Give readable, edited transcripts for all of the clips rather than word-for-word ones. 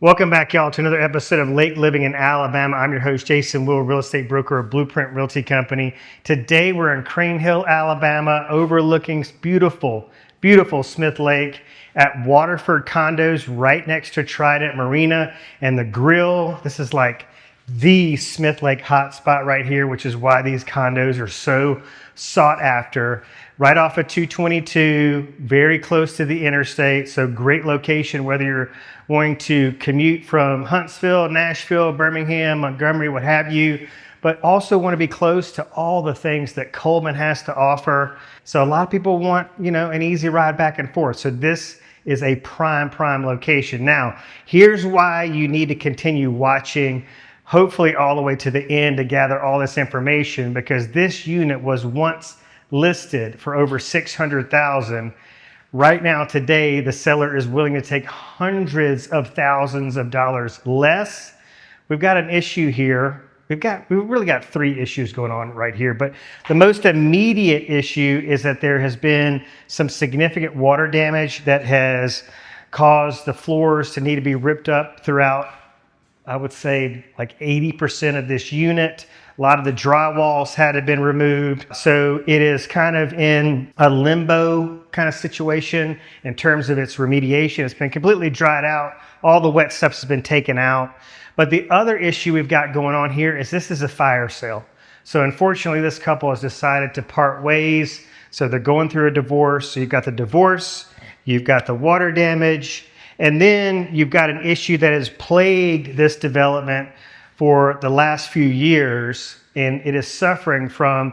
Welcome back, y'all, to another episode of Lake Living in Alabama. I'm your host, Jason Will, real estate broker of Blueprint Realty Company. Today, we're in Crane Hill, Alabama, overlooking beautiful, beautiful Smith Lake at Waterford Condos, right next to Trident Marina and the grill. This is like the Smith Lake hotspot right here, which is why these condos are so sought after. Right off of 222, very close to the interstate, so great location whether you're wanting to commute from Huntsville, Nashville, Birmingham, Montgomery, what have you, but also want to be close to all the things that Coleman has to offer. So a lot of people want, an easy ride back and forth. So this is a prime location. Now, here's why you need to continue watching, hopefully all the way to the end to gather all this information, because this unit was once listed for over $600,000. Right now, today, the seller is willing to take hundreds of thousands of dollars less. We've got an issue here. We've really got three issues going on right here, but the most immediate issue is that there has been some significant water damage that has caused the floors to need to be ripped up throughout, I would say, like 80% of this unit. A lot of the drywalls had to been removed. So it is kind of in a limbo kind of situation in terms of its remediation. It's been completely dried out. All the wet stuff has been taken out. But the other issue we've got going on here is this is a fire sale. So unfortunately, this couple has decided to part ways. So they're going through a divorce. So you've got the divorce, you've got the water damage, and then you've got an issue that has plagued this development for the last few years, and it is suffering from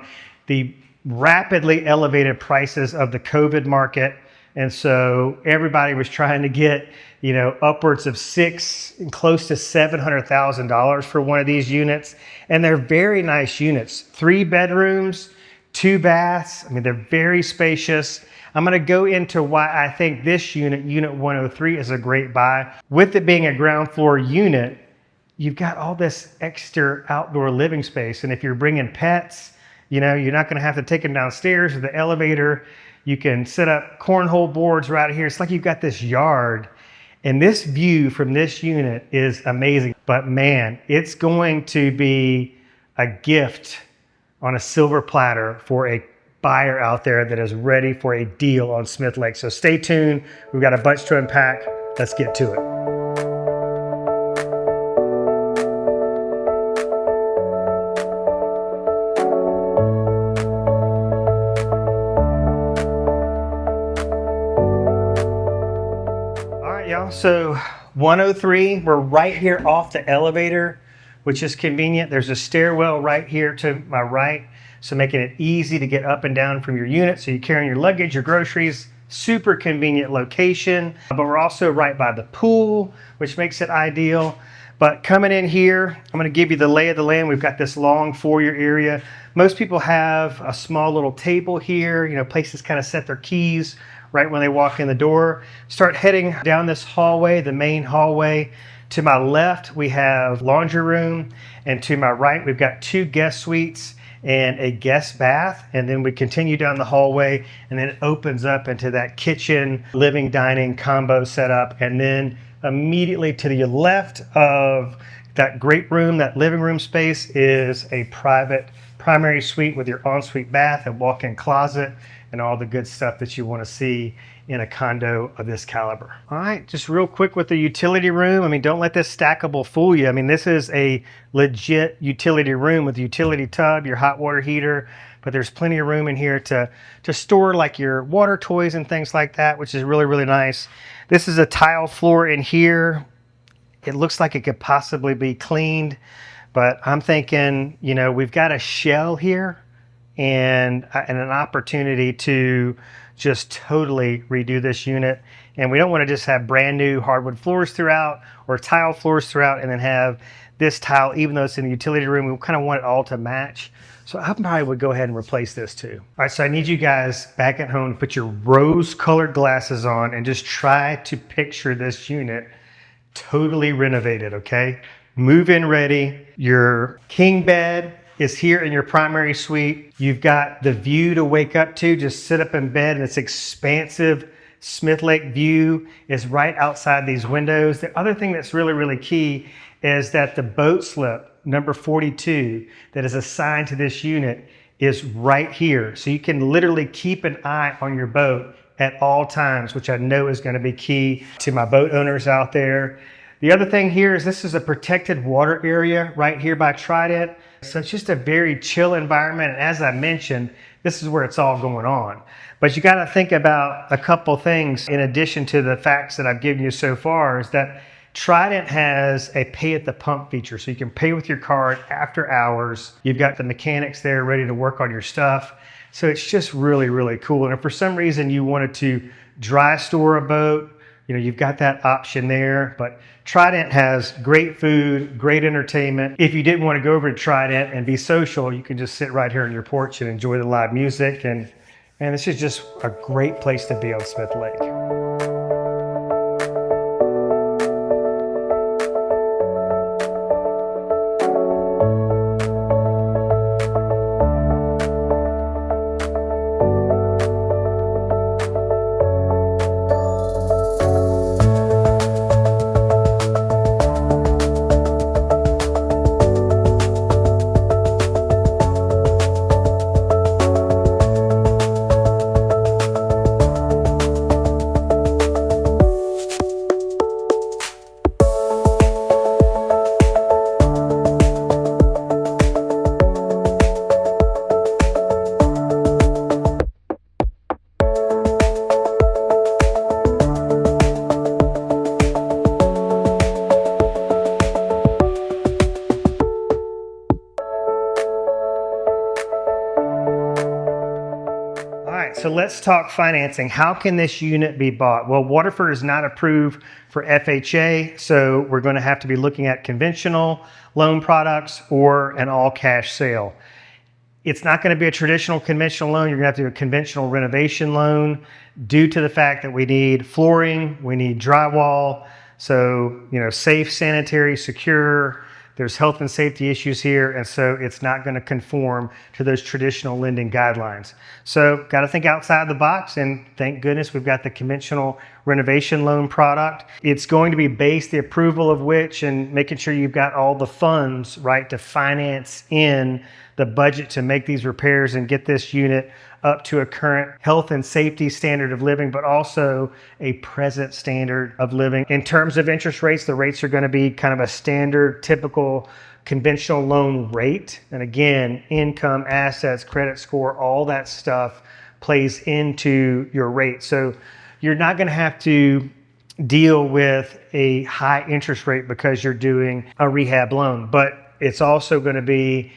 the rapidly elevated prices of the COVID market. And so everybody was trying to get, upwards of $600,000 and close to $700,000 for one of these units. And they're very nice units, 3 bedrooms, 2 baths. They're very spacious. I'm going to go into why I think this unit, Unit 103, is a great buy. With it being a ground floor unit, you've got all this extra outdoor living space. And if you're bringing pets, you're not going to have to take them downstairs or the elevator. You can set up cornhole boards right here. It's like you've got this yard. And this view from this unit is amazing. But man, it's going to be a gift on a silver platter for a buyer out there that is ready for a deal on Smith Lake. So stay tuned. We've got a bunch to unpack. Let's get to it. So 103, we're right here off the elevator, which is convenient. There's a stairwell right here to my right, so making it easy to get up and down from your unit. So you're carrying your luggage, your groceries, super convenient location. But we're also right by the pool, which makes it ideal. But coming in here, I'm going to give you the lay of the land. We've got this long foyer area. Most people have a small little table here, places kind of set their keys right when they walk in the door. Start heading down this hallway, the main hallway. To my left, we have laundry room, and to my right, we've got 2 guest suites and a guest bath. And then we continue down the hallway, and then it opens up into that kitchen, living, dining combo setup. And then immediately to the left of that great room, that living room space, is a private primary suite with your ensuite bath and walk-in closet and all the good stuff that you want to see in a condo of this caliber. All right, just real quick with the utility room. Don't let this stackable fool you. This is a legit utility room with a utility tub, your hot water heater, but there's plenty of room in here to store like your water toys and things like that, which is really, really nice. This is a tile floor in here. It looks like it could possibly be cleaned, but I'm thinking, we've got a shell here and an opportunity to just totally redo this unit. And we don't want to just have brand new hardwood floors throughout or tile floors throughout and then have this tile, even though it's in the utility room. We kind of want it all to match. So I probably would go ahead and replace this too. All right, so I need you guys back at home to put your rose-colored glasses on and just try to picture this unit totally renovated, okay? Move-in ready. Your king bed is here in your primary suite. You've got the view to wake up to. Just sit up in bed, and it's expansive Smith Lake view is right outside these windows. The other thing that's really, really key is that the boat slip, number 42, that is assigned to this unit is right here. So you can literally keep an eye on your boat at all times, which I know is going to be key to my boat owners out there. The other thing here is this is a protected water area right here by Trident. So it's just a very chill environment. And as I mentioned, this is where it's all going on. But you got to think about a couple things in addition to the facts that I've given you so far, is that Trident has a pay at the pump feature. So you can pay with your card after hours. You've got the mechanics there ready to work on your stuff. So it's just really, really cool. And if for some reason you wanted to dry store a boat, you've got that option there. But Trident has great food, great entertainment. If you didn't want to go over to Trident and be social, you can just sit right here on your porch and enjoy the live music. And this is just a great place to be on Smith Lake. So let's talk financing. How can this unit be bought? Well, Waterford is not approved for FHA, so we're going to have to be looking at conventional loan products or an all-cash sale. It's not going to be a traditional conventional loan. You're going to have to do a conventional renovation loan due to the fact that we need flooring, we need drywall, so safe, sanitary, secure. There's health and safety issues here, and so it's not going to conform to those traditional lending guidelines. So got to think outside the box, and thank goodness we've got the conventional renovation loan product. It's going to be based, the approval of which, and making sure you've got all the funds, right, to finance in the budget to make these repairs and get this unit up to a current health and safety standard of living, but also a present standard of living. In terms of interest rates, the rates are going to be kind of a standard, typical conventional loan rate. And again, income, assets, credit score, all that stuff plays into your rate. So you're not going to have to deal with a high interest rate because you're doing a rehab loan, but it's also going to be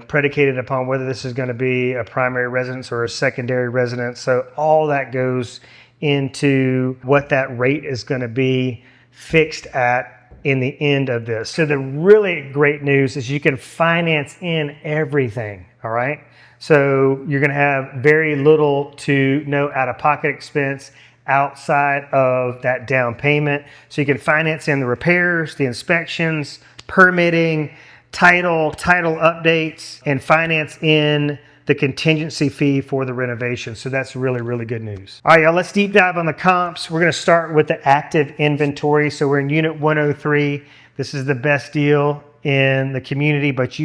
predicated upon whether this is going to be a primary residence or a secondary residence. So all that goes into what that rate is going to be fixed at in the end of this. So the really great news is you can finance in everything, all right? So you're going to have very little to no out-of-pocket expense outside of that down payment. So you can finance in the repairs, the inspections, permitting, title updates, and finance in the contingency fee for the renovation. So that's really, really good news. All right, y'all, let's deep dive on the comps. We're going to start with the active inventory. So we're in unit 103. This is the best deal in the community, but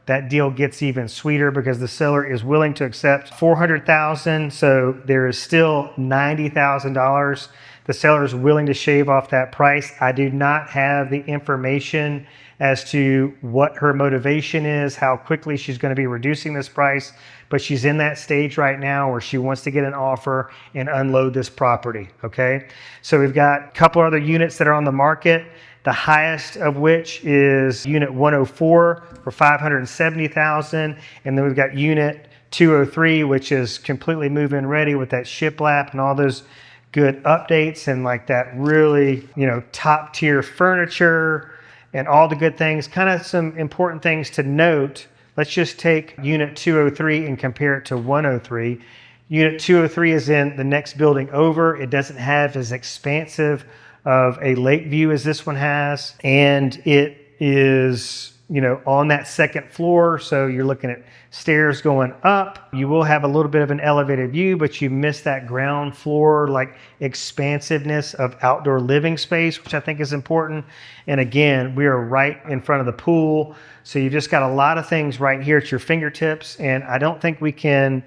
that deal gets even sweeter because the seller is willing to accept $400,000. So there is still $90,000. The seller is willing to shave off that price. I do not have the information as to what her motivation is, how quickly she's going to be reducing this price, but she's in that stage right now where she wants to get an offer and unload this property, okay? So we've got a couple other units that are on the market, the highest of which is unit 104 for $570,000, and then we've got unit 203, which is completely move-in ready with that shiplap and all those good updates and like that really, top tier furniture and all the good things. Kind of some important things to note. Let's just take unit 203 and compare it to 103. Unit 203 is in the next building over. It doesn't have as expansive of a lake view as this one has, and it is on that second floor. So you're looking at stairs going up. You will have a little bit of an elevated view, but you miss that ground floor, like expansiveness of outdoor living space, which I think is important. And again, we are right in front of the pool. So you've just got a lot of things right here at your fingertips. And I don't think we can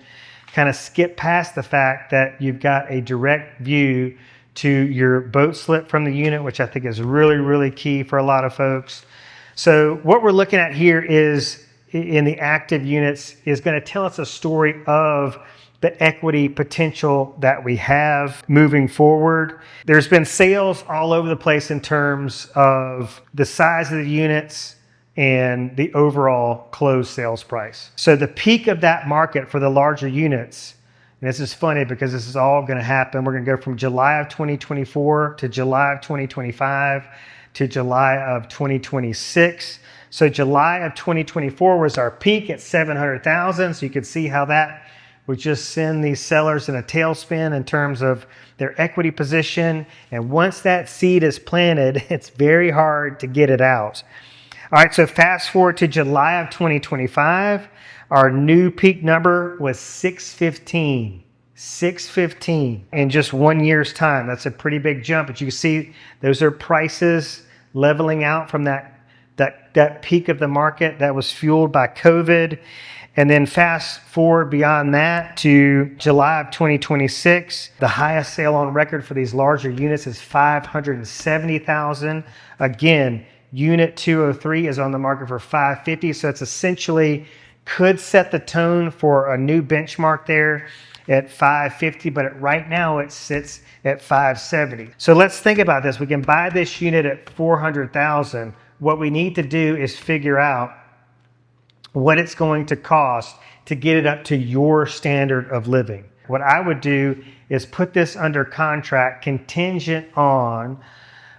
kind of skip past the fact that you've got a direct view to your boat slip from the unit, which I think is really, really key for a lot of folks. So what we're looking at here is in the active units is going to tell us a story of the equity potential that we have moving forward. There's been sales all over the place in terms of the size of the units and the overall closed sales price. So the peak of that market for the larger units, and this is funny because this is all going to happen. We're going to go from July of 2024 to July of 2025 to July of 2026. So July of 2024 was our peak at 700,000. So you could see how that would just send these sellers in a tailspin in terms of their equity position. And once that seed is planted, it's very hard to get it out. All right, so fast forward to July of 2025, our new peak number was 615. 615 in just 1 year's time. That's a pretty big jump, but you can see those are prices leveling out from that peak of the market that was fueled by COVID. And then fast forward beyond that to July of 2026, the highest sale on record for these larger units is 570,000. Again, Unit 203 is on the market for 550, so it's essentially could set the tone for a new benchmark there at 550, but right now it sits at 570. So let's think about this. We can buy this unit at 400,000. What we need to do is figure out what it's going to cost to get it up to your standard of living. What I would do is put this under contract contingent on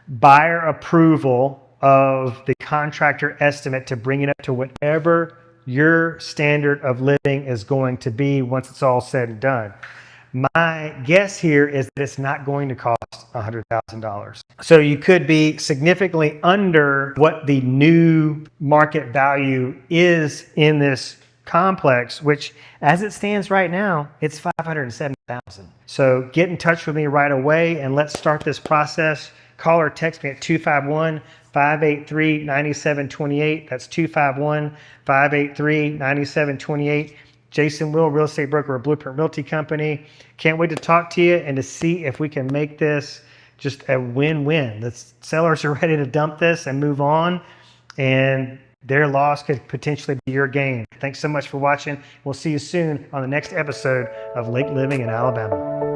buyer approval of the contractor estimate to bring it up to whatever your standard of living is going to be once it's all said and done. My guess here is that it's not going to cost $100,000. So you could be significantly under what the new market value is in this complex, which as it stands right now, it's $570,000. So get in touch with me right away and let's start this process. Call or text me at 251-583-9728. That's 251-583-9728. Jason Will, real estate broker at Blueprint Realty Company. Can't wait to talk to you and to see if we can make this just a win-win. The sellers are ready to dump this and move on, and their loss could potentially be your gain. Thanks so much for watching. We'll see you soon on the next episode of Lake Living in Alabama.